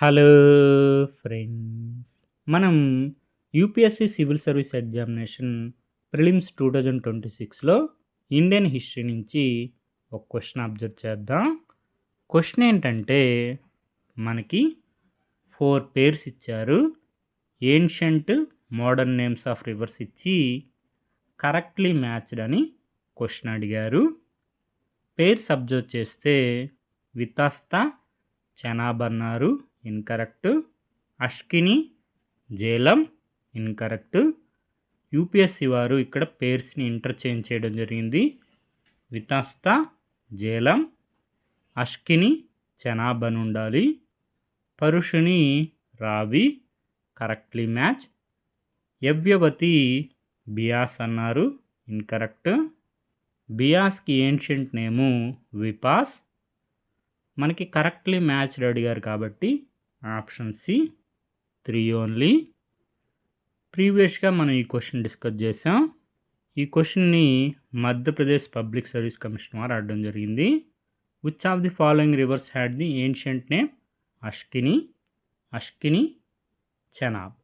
Hello friends. మనం UPSC civil service examination prelims 2026లో Indian history నుంచి ఒక క్వశ్చన్ అబ్జర్వ్ చేద్దాం. క్వశ్చన్ ఏంటంటే మనకి 4 పేర్స్ ఇచ్చారు. Ancient modern names of reverse ఇచ్చి కరెక్ట్లీ మ్యాచ్డ్ అని క్వశ్చన్ అడిగారు. పేర్స్ అబ్జర్వ్ చేస్తే వితస్తా చెనాబ్ అన్నారు, ఇన్కరెక్ట్. అష్కిని జేలం, ఇన్కరెక్ట్. యూపీఎస్సీ వారు ఇక్కడ పేర్స్ని ఇంటర్చేంజ్ చేయడం జరిగింది. వితస్తా జేలం, అష్కిని చెనాబ్ అని ఉండాలి. పరుషుని రావి, కరెక్ట్లీ మ్యాచ్. యవ్యవతి బియాస్ అన్నారు, ఇన్కరెక్ట్. బియాస్కి ఏన్షియంట్ నేము విపాస్. మనకి కరెక్ట్లీ మ్యాచ్డ్ అడిగారు కాబట్టి ఆప్షన్ సి 3 ఓన్లీ. ప్రీవియస్గా మనం ఈ క్వశ్చన్ డిస్కస్ చేసాం. ఈ క్వశ్చన్ని మధ్యప్రదేశ్ పబ్లిక్ సర్వీస్ కమిషన్ వారు అడగడం జరిగింది. Which of the following rivers had the ancient name Askini Chenab.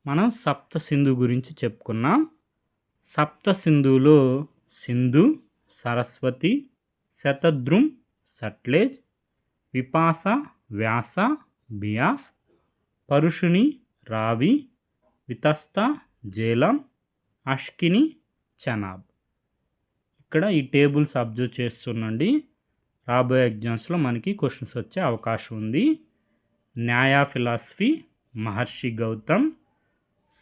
మనం సప్త సింధు గురించి చెప్పుకున్నాం. సప్త సింధులో సింధు, సరస్వతి, శతద్రుమ్, సట్లెజ్, విపాస, వ్యాస, బియాస్, పరుషుని, రావి, వితస్త, జేలం, అష్కిని, చెనాబ్. ఇక్కడ ఈ టేబుల్స్ అబ్జర్వ్ చేస్తుండండి. రాబోయే ఎగ్జామ్స్లో మనకి క్వశ్చన్స్ వచ్చే అవకాశం ఉంది. Nyaya philosophy Maharshi Gautam,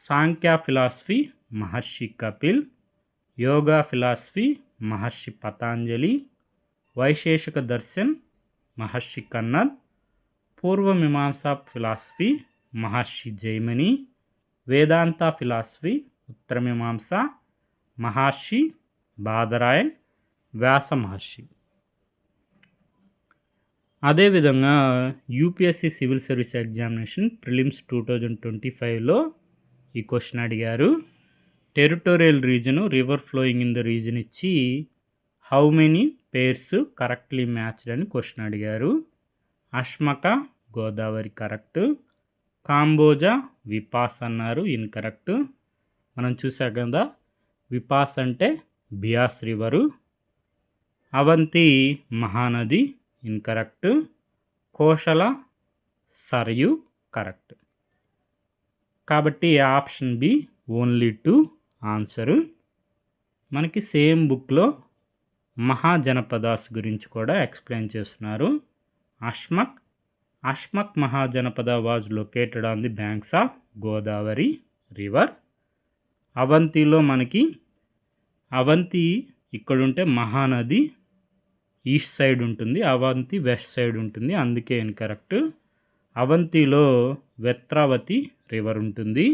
Sankhya philosophy Maharshi Kapil, yoga philosophy Maharshi Patanjali, Vaisheshika Darshan Maharshi Kanad, Purvamimamsa philosophy Maharshi Jaimini, Vedanta philosophy Uttaramimamsa Maharshi Badarayan, Vyasa Maharshi. అదేవిధంగా UPSC civil service examination prelims 2025లో ఈ క్వశ్చన్ అడిగారు. Territorial region river flowing in the region ఇచ్చి how many pairs correctly matched అని క్వశ్చన్ అడిగారు. అష్మక గోదావరి కరెక్ట్. కాంబోజా విపాస్ అన్నారు, ఇన్కరెక్ట్. మనం చూసాం కదా, విపాస్ అంటే Beas river. Avanthi Mahanadi, incorrect. Kosala Sarayu correct. కాబట్టి ఆప్షన్ బి ఓన్లీ 2 ఆన్సరు. మనకి సేమ్ బుక్లో మహాజనపదాస్ గురించి కూడా ఎక్స్ప్లెయిన్ చేస్తున్నారు. Ashmak Mahajanapada was located on the banks of Godavari river. అవంతిలో మనకి అవంతి ఇక్కడుంటే మహానది ఈస్ట్ సైడ్ ఉంటుంది, అవంతి వెస్ట్ సైడ్ ఉంటుంది, అందుకే ఇన్కరెక్ట్. అవంతిలో వెత్రావతి రివర్ ఉంటుంది.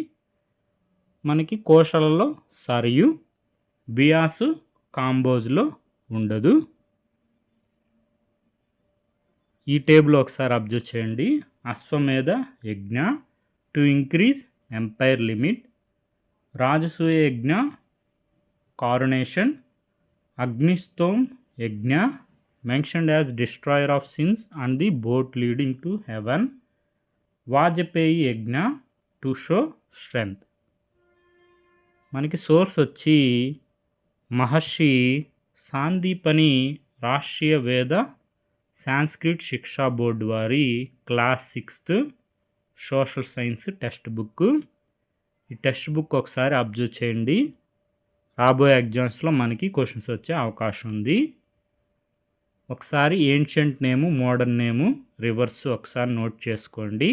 మనకి కోశలలో సరియు, బియాసు కాంబోజ్లో ఉండదు. ఈ టేబుల్ ఒకసారి అబ్జర్వ్ చేయండి. అశ్వమేధ యజ్ఞ టు ఇంక్రీజ్ ఎంపైర్ లిమిట్, రాజసూయ యజ్ఞ కారునేషన్, అగ్నిస్తోమ్ యజ్ఞ mentioned as destroyer of since and the boat leading to heaven, Vajpayee యజ్ఞ టు షో స్ట్రెంగ్త్. మనకి సోర్స్ వచ్చి మహర్షి సాందీపని రాష్ట్రీయ వేద సాంస్క్రిట్ శిక్షా బోర్డు వారి class 6th social science text book. ఈ టెక్స్ట్ బుక్ ఒకసారి అబ్జర్వ్ చేయండి. రాబోయే ఎగ్జామ్స్లో మనకి క్వశ్చన్స్ వచ్చే అవకాశం ఉంది. ఒకసారి ఏన్షియంట్ నేము, మోడర్న్ నేము, రివర్స్ ఒకసారి నోట్ చేసుకోండి.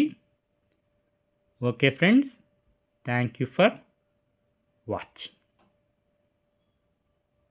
Okay friends, thank you for watching.